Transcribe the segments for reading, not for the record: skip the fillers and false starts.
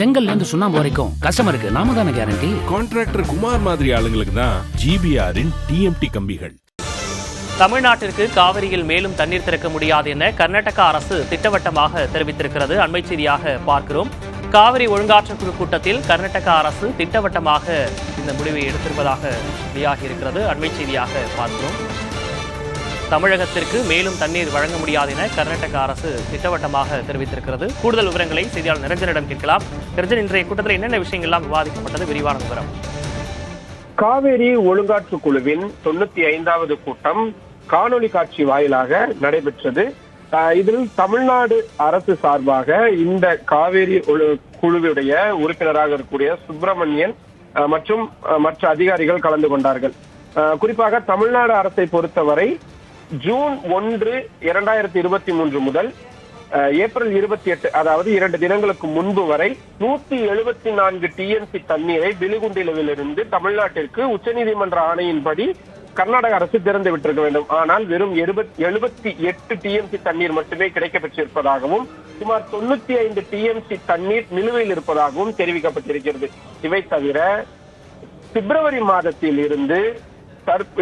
செங்கல்ல இருந்து சுண்ணாம்பு வரைக்கும் கஸ்டமருக்கு நாம தானே கேரண்டி. கான்ட்ராக்டர் குமார் மாதிரி ஆளுங்களுக்கு தான் ஜிபிஆரின் டிஎம்டி கம்பிகள். தமிழ்நாட்டிற்கு காவிரியில் மேலும் தண்ணீர் திறக்க முடியாது என கர்நாடகா அரசு திட்டவட்டமாக தெரிவித்திருக்கிறது. அண்மை செய்தியாக பார்க்கிறோம். காவிரி ஒழுங்காற்றுக்குழு கூட்டத்தில் கர்நாடகா அரசு திட்டவட்டமாக இந்த முடிவை எடுத்திருப்பதாக வெளியாகி இருக்கிறது. அண்மை செய்தியாக பார்க்கிறோம். தமிழகத்திற்கு மேலும் தண்ணீர் வழங்க முடியாது என கர்நாடக அரசு திட்டவட்டமாக தெரிவித்திருக்கிறது. கூடுதல் விவரங்களை செய்தியாளர் நிரஞ்சனிடம் கேட்கலாம். நிரஞ்சன், இன்றைய கூட்டத்தில் என்னென்ன விஷயங்கள்லாம் விவாதிக்கப்பட்டது? விரிவான விவரம். காவேரி ஒழுங்காற்று குழுவின் 95வது கூட்டம் காணொலி காட்சி வாயிலாக நடைபெற்றது. இதில் தமிழ்நாடு அரசு சார்பாக இந்த காவேரி குழுவுடைய உறுப்பினராக இருக்கக்கூடிய சுப்பிரமணியன் மற்றும் மற்ற அதிகாரிகள் கலந்து கொண்டார்கள். குறிப்பாக தமிழ்நாடு அரசை பொறுத்தவரை ஜூன் 1, 2023 முதல் ஏப்ரல் 28, அதாவது 2 தினங்களுக்கு முன்பு வரை 174 டிஎம்சி தண்ணீரை பிலிகுண்டிலிருந்து தமிழ்நாட்டிற்கு உச்சநீதிமன்ற ஆணையின்படி கர்நாடக அரசு திறந்து விட்டிருக்க வேண்டும். ஆனால் வெறும் 78 டிஎம்சி தண்ணீர் மட்டுமே கிடைக்கப்பெற்றிருப்பதாகவும் சுமார் 95 டிஎம்சி தண்ணீர் நிலுவையில் இருப்பதாகவும் தெரிவிக்கப்பட்டிருக்கிறது. இவை தவிர பிப்ரவரி மாதத்தில் இருந்து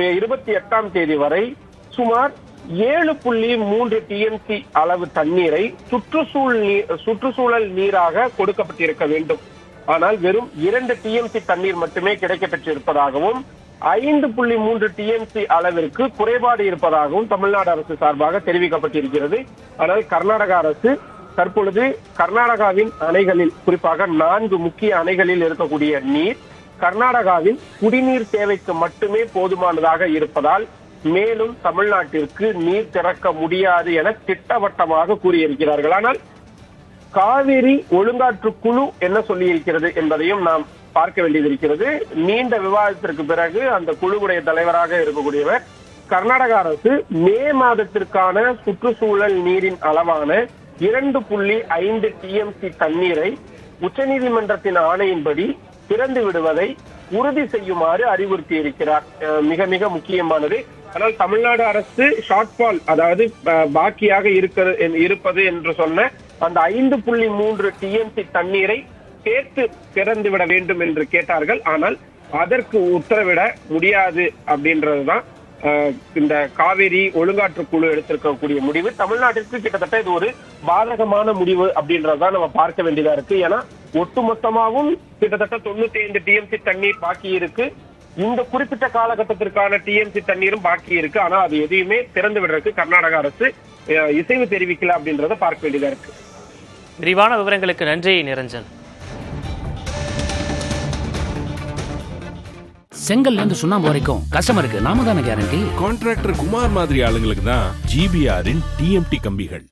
28ஆம் தேதி வரை சுமார் 7.3 டிஎம்சி அளவு தண்ணீரை சுற்றுச்சூழல் நீராக கொடுக்கப்பட்டிருக்க வேண்டும். ஆனால் வெறும் 2 டிஎம்சி தண்ணீர் மட்டுமே கிடைக்கப்பெற்றிருப்பதாகவும் 5.3 டிஎம்சி அளவிற்கு குறைபாடு இருப்பதாகவும் தமிழ்நாடு அரசு சார்பாக தெரிவிக்கப்பட்டிருக்கிறது. ஆனால் கர்நாடக அரசு தற்பொழுது கர்நாடகாவின் அணைகளில், குறிப்பாக 4 முக்கிய அணைகளில் இருக்கக்கூடிய நீர் கர்நாடகாவின் குடிநீர் தேவைக்கு மட்டுமே போதுமானதாக இருப்பதால் மேலும் தமிழ்நாட்டிற்கு நீர் திறக்க முடியாது என திட்டவட்டமாக கூறியிருக்கிறார்கள். ஆனால் காவிரி ஒழுங்காற்று குழு என்ன சொல்லி இருக்கிறது என்பதையும் நாம் பார்க்க வேண்டியது. நீண்ட விவாதத்திற்கு பிறகு அந்த குழுவுடைய தலைவராக இருக்கக்கூடியவர் கர்நாடக அரசு மே மாதத்திற்கான சுற்றுச்சூழல் நீரின் அளவான 2.5 டிஎம்சி தண்ணீரை உச்சநீதிமன்றத்தின் ஆணையின்படி திறந்து விடுவதை உறுதி செய்யுமாறு அறிவுறுத்தி இருக்கிறார். மிக மிக முக்கியமானது. ஆனால் தமிழ்நாடு அரசு ஷார்ட்ஃபால், அதாவது பாக்கியாக இருப்பது என்று சொன்ன அந்த 5.3 டிஎம்சி தண்ணீரை சேர்த்து திறந்துவிட வேண்டும் என்று கேட்டார்கள். ஆனால் அதற்கு உத்தரவிட முடியாது அப்படின்றதுதான் இந்த காவேரி ஒழுங்காற்று குழு எடுத்திருக்கக்கூடிய முடிவு. தமிழ்நாட்டிற்கு கிட்டத்தட்ட இது ஒரு பாதகமான முடிவு அப்படின்றதான் நம்ம பார்க்க வேண்டியதா இருக்கு. ஏன்னா ஒட்டுமொத்தமாகவும் கிட்டத்தட்ட 95 டிஎம்சி தண்ணீர் பாக்கி இருக்கு. இந்த குறிப்பிட்ட காலகட்டத்திற்கான டிஎம்சி தண்ணீரும் பாக்கி இருக்கு. ஆனா அது எதையுமே திறந்து விடுறதுக்கு கர்நாடக அரசு இசைவு தெரிவிக்கல அப்படின்றத பார்க்க வேண்டியதா இருக்கு. விரிவான விவரங்களுக்கு நன்றி நிரஞ்சன். செங்கல்ல இருந்து சுண்ணாம்பு வரைக்கும் கஸ்டமருக்கு நாம தானே கேரண்டி. கான்ட்ராக்டர் குமார் மாதிரி ஆளுங்களுக்கு தான் ஜிபிஆரின் டிஎம்டி கம்பிகள்.